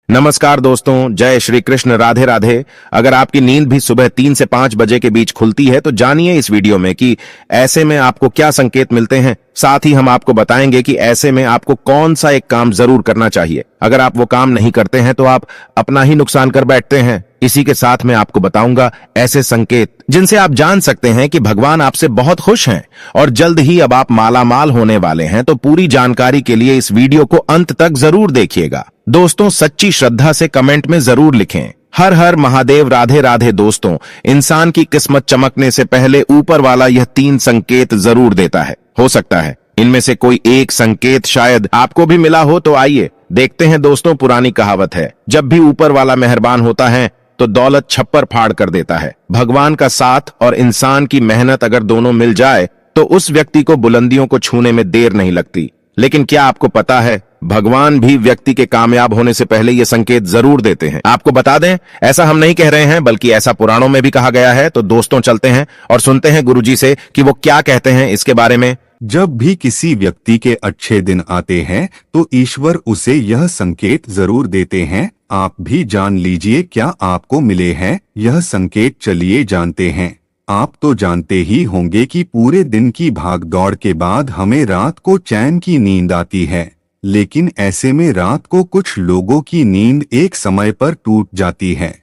नमस्कार दोस्तों, जय श्री कृष्ण, राधे राधे। अगर आपकी नींद भी सुबह 3 से 5 बजे के बीच खुलती है तो जानिए इस वीडियो में कि ऐसे में आपको क्या संकेत मिलते हैं। साथ ही हम आपको बताएंगे कि ऐसे में आपको कौन सा एक काम जरूर करना चाहिए। अगर आप वो काम नहीं करते हैं तो आप अपना ही नुकसान कर बैठते हैं। इसी के साथ मैं आपको बताऊंगा ऐसे संकेत जिनसे आप जान सकते हैं कि भगवान आपसे बहुत खुश हैं और जल्द ही अब आप मालामाल होने वाले हैं। तो पूरी जानकारी के लिए इस वीडियो को अंत तक जरूर देखिएगा। दोस्तों, सच्ची श्रद्धा से कमेंट में जरूर लिखें, हर हर महादेव, राधे राधे। दोस्तों, इंसान की किस्मत चमकने से पहले ऊपर वाला यह 3 संकेत जरूर देता है। हो सकता है इनमें से कोई एक संकेत शायद आपको भी मिला हो। तो आइए देखते हैं। दोस्तों, पुरानी कहावत है, जब भी ऊपर वाला मेहरबान होता है तो दौलत छप्पर फाड़ कर देता है। भगवान का साथ और इंसान की मेहनत अगर दोनों मिल जाए तो उस व्यक्ति को बुलंदियों को छूने में देर नहीं लगती। लेकिन क्या आपको पता है, भगवान भी व्यक्ति के कामयाब होने से पहले ये संकेत जरूर देते हैं। आपको बता दें, ऐसा हम नहीं कह रहे हैं बल्कि ऐसा पुराणों में भी कहा गया है। तो दोस्तों, चलते हैं और सुनते हैं गुरुजी से कि वो क्या कहते हैं इसके बारे में। जब भी किसी व्यक्ति के अच्छे दिन आते हैं तो ईश्वर उसे यह संकेत जरूर देते हैं। आप भी जान लीजिए क्या आपको मिले हैं यह संकेत। चलिए जानते हैं। आप तो जानते ही होंगे कि पूरे दिन की भागदौड़ के बाद हमें रात को चैन की नींद आती है, लेकिन ऐसे में रात को कुछ लोगों की नींद एक समय पर टूट जाती है।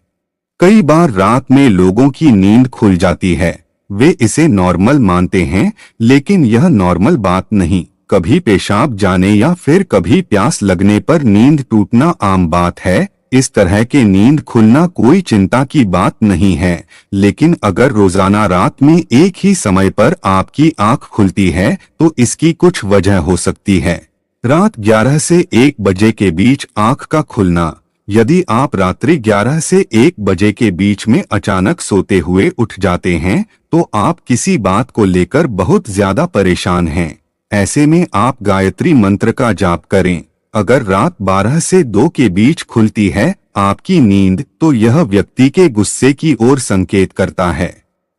कई बार रात में लोगों की नींद खुल जाती है। वे इसे नॉर्मल मानते हैं, लेकिन यह नॉर्मल बात नहीं। कभी पेशाब जाने या फिर कभी प्यास लगने पर नींद टूटना आम बात है। इस तरह के नींद खुलना कोई चिंता की बात नहीं है, लेकिन अगर रोजाना रात में एक ही समय पर आपकी आंख खुलती है तो इसकी कुछ वजह हो सकती है। रात 11 से 1 बजे के बीच आंख का खुलना। यदि आप रात्रि 11 से 1 बजे के बीच में अचानक सोते हुए उठ जाते हैं तो आप किसी बात को लेकर बहुत ज्यादा परेशान हैं। ऐसे में आप गायत्री मंत्र का जाप करें। अगर रात 12 से 2 के बीच खुलती है आपकी नींद तो यह व्यक्ति के गुस्से की ओर संकेत करता है।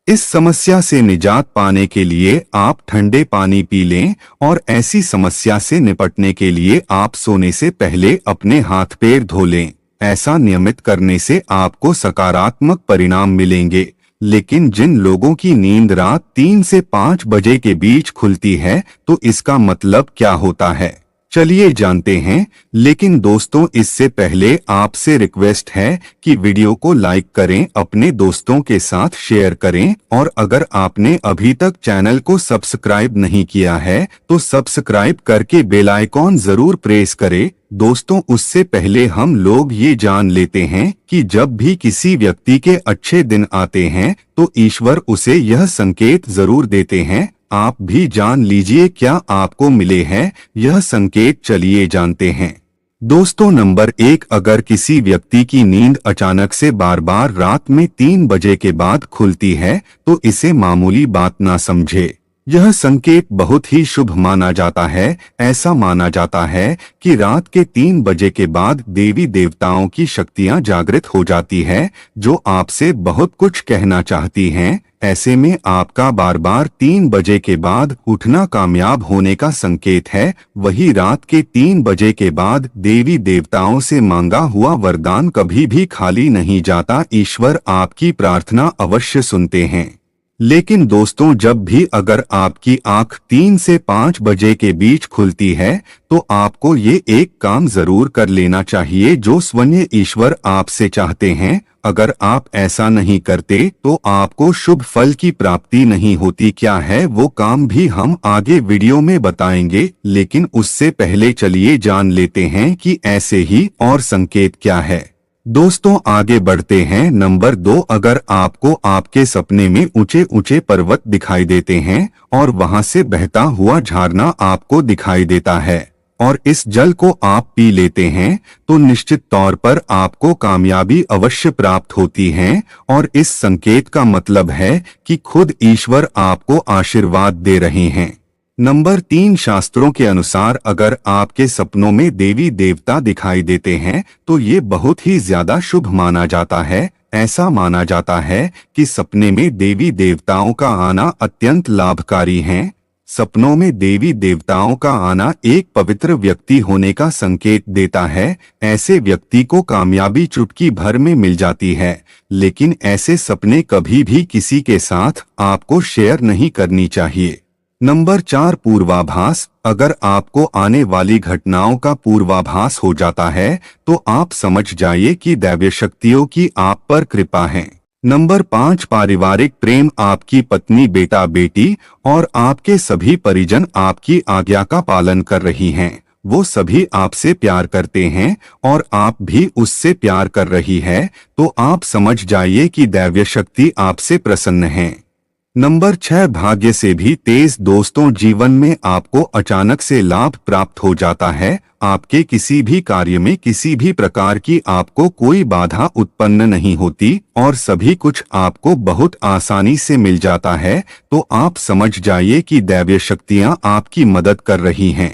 इस समस्या से निजात पाने के लिए आप ठंडे पानी पी लें और ऐसी समस्या से निपटने के लिए आप सोने से पहले अपने हाथ पैर धो लें। ऐसा नियमित करने से आपको सकारात्मक परिणाम मिलेंगे। लेकिन जिन लोगों की नींद रात 3 से 5 बजे के बीच खुलती है तो इसका मतलब क्या होता है, चलिए जानते हैं। लेकिन दोस्तों, इससे पहले आपसे रिक्वेस्ट है कि वीडियो को लाइक करें, अपने दोस्तों के साथ शेयर करें और अगर आपने अभी तक चैनल को सब्सक्राइब नहीं किया है तो सब्सक्राइब करके बेल आइकॉन जरूर प्रेस करें। दोस्तों, उससे पहले हम लोग ये जान लेते हैं कि जब भी किसी व्यक्ति के अच्छे दिन आते हैं तो ईश्वर उसे यह संकेत जरूर देते हैं। आप भी जान लीजिए क्या आपको मिले हैं यह संकेत। चलिए जानते हैं। दोस्तों, नंबर 1, अगर किसी व्यक्ति की नींद अचानक से बार बार रात में 3 बजे के बाद खुलती है तो इसे मामूली बात ना समझे। यह संकेत बहुत ही शुभ माना जाता है। ऐसा माना जाता है कि रात के 3 बजे के बाद देवी देवताओं की शक्तियां जागृत हो जाती है जो आपसे बहुत कुछ कहना चाहती हैं। ऐसे में आपका बार बार 3 बजे के बाद उठना कामयाब होने का संकेत है। वही रात के 3 बजे के बाद देवी देवताओं से मांगा हुआ वरदान कभी भी खाली नहीं जाता। ईश्वर आपकी प्रार्थना अवश्य सुनते हैं। लेकिन दोस्तों, जब भी अगर आपकी आंख 3 से 5 बजे के बीच खुलती है तो आपको ये एक काम जरूर कर लेना चाहिए जो स्वयं ईश्वर आपसे चाहते हैं। अगर आप ऐसा नहीं करते तो आपको शुभ फल की प्राप्ति नहीं होती। क्या है वो काम भी हम आगे वीडियो में बताएंगे, लेकिन उससे पहले चलिए जान लेते हैं कि ऐसे ही और संकेत क्या है। दोस्तों, आगे बढ़ते हैं। नंबर 2, अगर आपको आपके सपने में ऊंचे ऊंचे पर्वत दिखाई देते हैं और वहां से बहता हुआ झरना आपको दिखाई देता है और इस जल को आप पी लेते हैं तो निश्चित तौर पर आपको कामयाबी अवश्य प्राप्त होती है। और इस संकेत का मतलब है कि खुद ईश्वर आपको आशीर्वाद दे रहे हैं। नंबर 3, शास्त्रों के अनुसार अगर आपके सपनों में देवी देवता दिखाई देते हैं तो ये बहुत ही ज्यादा शुभ माना जाता है। ऐसा माना जाता है कि सपने में देवी देवताओं का आना अत्यंत लाभकारी है। सपनों में देवी देवताओं का आना एक पवित्र व्यक्ति होने का संकेत देता है। ऐसे व्यक्ति को कामयाबी चुटकी भर में मिल जाती है, लेकिन ऐसे सपने कभी भी किसी के साथ आपको शेयर नहीं करनी चाहिए। नंबर 4, पूर्वाभास। अगर आपको आने वाली घटनाओं का पूर्वाभास हो जाता है तो आप समझ जाइए कि दैवीय शक्तियों की आप पर कृपा है। नंबर 5, पारिवारिक प्रेम। आपकी पत्नी, बेटा बेटी और आपके सभी परिजन आपकी आज्ञा का पालन कर रही हैं। वो सभी आपसे प्यार करते हैं और आप भी उससे प्यार कर रही है, तो आप समझ जाइए कि दैवीय शक्ति आपसे प्रसन्न है। नंबर 6, भाग्य से भी तेज। दोस्तों, जीवन में आपको अचानक से लाभ प्राप्त हो जाता है। आपके किसी भी कार्य में किसी भी प्रकार की आपको कोई बाधा उत्पन्न नहीं होती और सभी कुछ आपको बहुत आसानी से मिल जाता है, तो आप समझ जाइए कि दैवीय शक्तियां आपकी मदद कर रही हैं।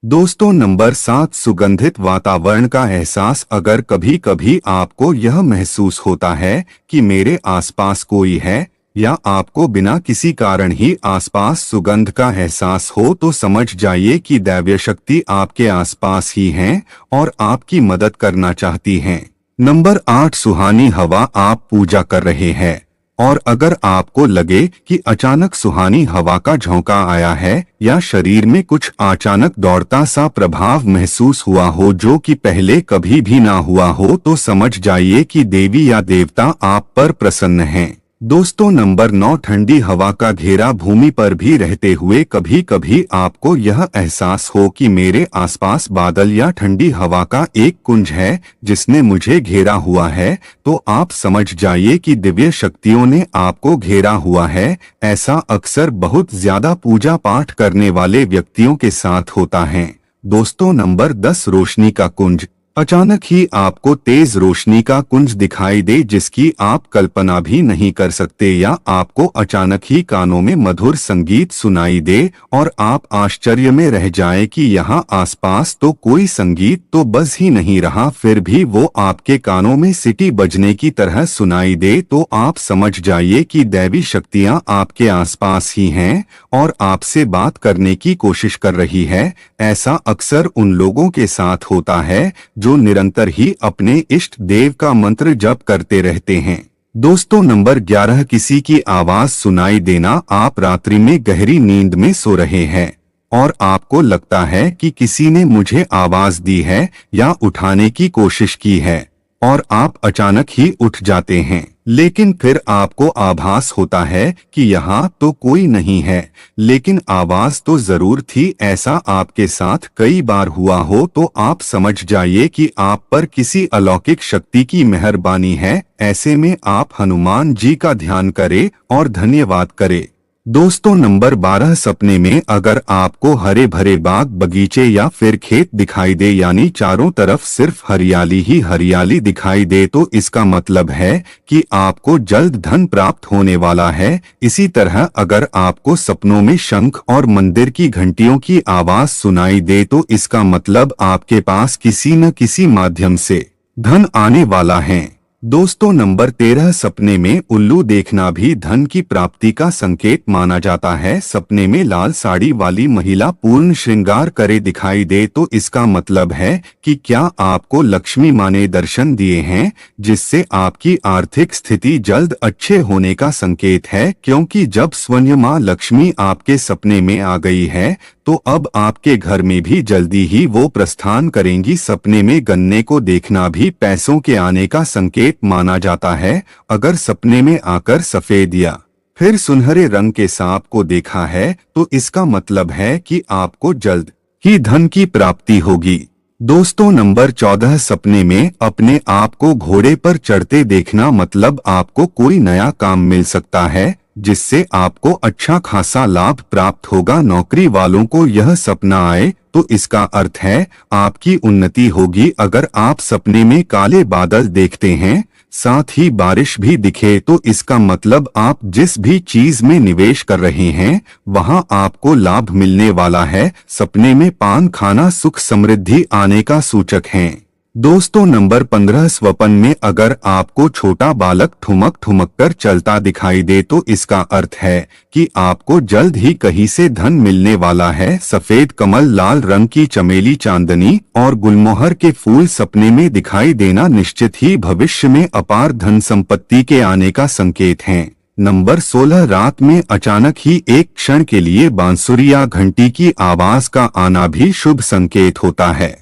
दोस्तों, नंबर 7, सुगंधित वातावरण का एहसास। अगर कभी कभी आपको यह महसूस होता है कि मेरे आसपास कोई है या आपको बिना किसी कारण ही आसपास सुगंध का एहसास हो, तो समझ जाइए कि दैवीय शक्ति आपके आसपास ही हैं और आपकी मदद करना चाहती हैं। नंबर 8, सुहानी हवा। आप पूजा कर रहे हैं और अगर आपको लगे कि अचानक सुहानी हवा का झोंका आया है या शरीर में कुछ अचानक दौड़ता सा प्रभाव महसूस हुआ हो जो कि पहले कभी भी ना हुआ हो, तो समझ जाइए कि देवी या देवता आप पर प्रसन्न हैं। दोस्तों, नंबर 9, ठंडी हवा का घेरा। भूमि पर भी रहते हुए कभी कभी आपको यह एहसास हो कि मेरे आसपास बादल या ठंडी हवा का एक कुंज है जिसने मुझे घेरा हुआ है, तो आप समझ जाइए कि दिव्य शक्तियों ने आपको घेरा हुआ है। ऐसा अक्सर बहुत ज्यादा पूजा पाठ करने वाले व्यक्तियों के साथ होता है। दोस्तों, नंबर 10, रोशनी का कुंज। अचानक ही आपको तेज रोशनी का कुंज दिखाई दे जिसकी आप कल्पना भी नहीं कर सकते, या आपको अचानक ही कानों में मधुर संगीत सुनाई दे और आप आश्चर्य में रह जाएं कि यहाँ आसपास तो कोई संगीत तो बज ही नहीं रहा, फिर भी वो आपके कानों में सीटी बजने की तरह सुनाई दे, तो आप समझ जाइए कि दैवी शक्तियाँ आपके आसपास ही हैं और आपसे बात करने की कोशिश कर रही है। ऐसा अक्सर उन लोगों के साथ होता है जो निरंतर ही अपने इष्ट देव का मंत्र जप करते रहते हैं। दोस्तों, नंबर 11, किसी की आवाज सुनाई देना। आप रात्रि में गहरी नींद में सो रहे हैं और आपको लगता है कि किसी ने मुझे आवाज दी है या उठाने की कोशिश की है और आप अचानक ही उठ जाते हैं, लेकिन फिर आपको आभास होता है कि यहाँ तो कोई नहीं है, लेकिन आवाज तो जरूर थी। ऐसा आपके साथ कई बार हुआ हो तो आप समझ जाइए कि आप पर किसी अलौकिक शक्ति की मेहरबानी है। ऐसे में आप हनुमान जी का ध्यान करें और धन्यवाद करें। दोस्तों, नंबर 12, सपने में अगर आपको हरे भरे बाग, बगीचे या फिर खेत दिखाई दे, यानी चारों तरफ सिर्फ हरियाली ही हरियाली दिखाई दे, तो इसका मतलब है कि आपको जल्द धन प्राप्त होने वाला है। इसी तरह अगर आपको सपनों में शंख और मंदिर की घंटियों की आवाज सुनाई दे, तो इसका मतलब आपके पास किसी न किसी माध्यम से धन आने वाला है। दोस्तों, नंबर 13, सपने में उल्लू देखना भी धन की प्राप्ति का संकेत माना जाता है। सपने में लाल साड़ी वाली महिला पूर्ण श्रृंगार करे दिखाई दे तो इसका मतलब है कि क्या आपको लक्ष्मी माँ ने दर्शन दिए हैं, जिससे आपकी आर्थिक स्थिति जल्द अच्छे होने का संकेत है, क्योंकि जब स्वयं माँ लक्ष्मी आपके सपने में आ गई है तो अब आपके घर में भी जल्दी ही वो प्रस्थान करेंगी। सपने में गन्ने को देखना भी पैसों के आने का संकेत माना जाता है। अगर सपने में आकर सफेद या फिर सुनहरे रंग के सांप को देखा है तो इसका मतलब है कि आपको जल्द ही धन की प्राप्ति होगी। दोस्तों, नंबर 14, सपने में अपने आप को घोड़े पर चढ़ते देखना, मतलब आपको कोई नया काम मिल सकता है जिससे आपको अच्छा खासा लाभ प्राप्त होगा। नौकरी वालों को यह सपना आए तो इसका अर्थ है आपकी उन्नति होगी। अगर आप सपने में काले बादल देखते हैं, साथ ही बारिश भी दिखे, तो इसका मतलब आप जिस भी चीज में निवेश कर रहे हैं वहां आपको लाभ मिलने वाला है। सपने में पान खाना सुख समृद्धि आने का सूचक है। दोस्तों नंबर 15 स्वप्न में अगर आपको छोटा बालक ठुमक ठुमक कर चलता दिखाई दे तो इसका अर्थ है कि आपको जल्द ही कहीं से धन मिलने वाला है। सफेद कमल, लाल रंग की चमेली, चांदनी और गुलमोहर के फूल सपने में दिखाई देना निश्चित ही भविष्य में अपार धन संपत्ति के आने का संकेत है। नंबर 16 रात में अचानक ही एक क्षण के लिए बांसुरी या घंटी की आवाज का आना भी शुभ संकेत होता है।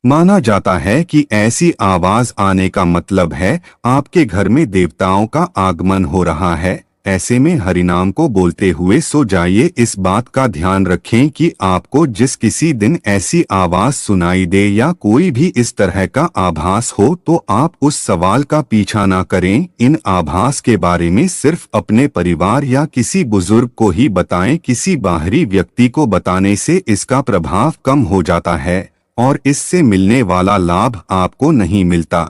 माना जाता है कि ऐसी आवाज आने का मतलब है आपके घर में देवताओं का आगमन हो रहा है। ऐसे में हरिनाम को बोलते हुए सो जाइए। इस बात का ध्यान रखें कि आपको जिस किसी दिन ऐसी आवाज सुनाई दे या कोई भी इस तरह का आभास हो तो आप उस सवाल का पीछा ना करें। इन आभास के बारे में सिर्फ अपने परिवार या किसी बुजुर्ग को ही बताएं। किसी बाहरी व्यक्ति को बताने से इसका प्रभाव कम हो जाता है और इससे मिलने वाला लाभ आपको नहीं मिलता।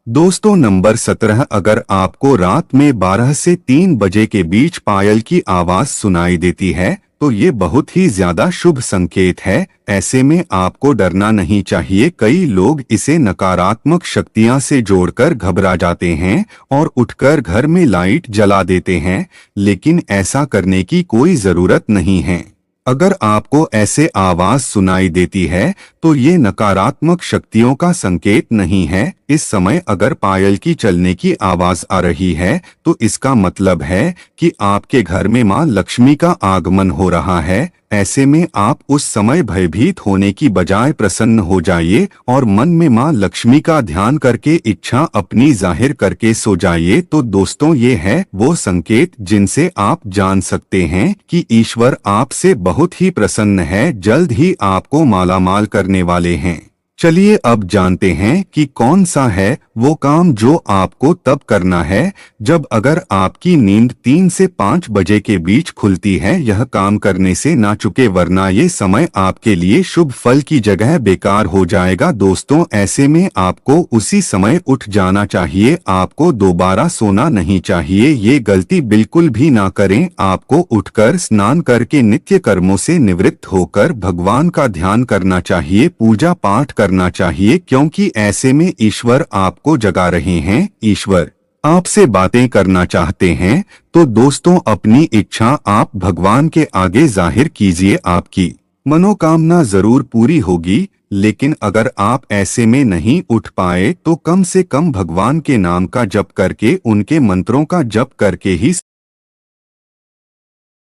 दोस्तों नंबर 17 अगर आपको रात में 12 से 3 बजे के बीच पायल की आवाज सुनाई देती है तो ये बहुत ही ज्यादा शुभ संकेत है। ऐसे में आपको डरना नहीं चाहिए। कई लोग इसे नकारात्मक शक्तियां से जोड़कर घबरा जाते हैं और उठकर घर में लाइट जला देते हैं, लेकिन ऐसा करने की कोई जरूरत नहीं है। अगर आपको ऐसे आवाज सुनाई देती है तो ये नकारात्मक शक्तियों का संकेत नहीं है। इस समय अगर पायल की चलने की आवाज आ रही है तो इसका मतलब है कि आपके घर में मां लक्ष्मी का आगमन हो रहा है। ऐसे में आप उस समय भयभीत होने की बजाय प्रसन्न हो जाइए और मन में मां लक्ष्मी का ध्यान करके इच्छा अपनी जाहिर करके सो जाइए। तो दोस्तों ये है वो संकेत जिनसे आप जान सकते हैं कि ईश्वर आपसे बहुत ही प्रसन्न है, जल्द ही आपको मालामाल करने वाले हैं। चलिए अब जानते हैं कि कौन सा है वो काम जो आपको तब करना है जब अगर आपकी नींद 3 से 5 बजे के बीच खुलती है। यह काम करने से ना चुके वरना ये समय आपके लिए शुभ फल की जगह बेकार हो जाएगा। दोस्तों ऐसे में आपको उसी समय उठ जाना चाहिए। आपको दोबारा सोना नहीं चाहिए। ये गलती बिल्कुल भी ना करें। आपको उठकर स्नान करके नित्य कर्मों से निवृत्त होकर भगवान का ध्यान करना चाहिए, पूजा पाठ करना चाहिए, क्योंकि ऐसे में ईश्वर आपको जगा रहे हैं। ईश्वर आपसे बातें करना चाहते हैं। तो दोस्तों अपनी इच्छा आप भगवान के आगे जाहिर कीजिए, आपकी मनोकामना जरूर पूरी होगी। लेकिन अगर आप ऐसे में नहीं उठ पाए तो कम से कम भगवान के नाम का जप करके, उनके मंत्रों का जप करके ही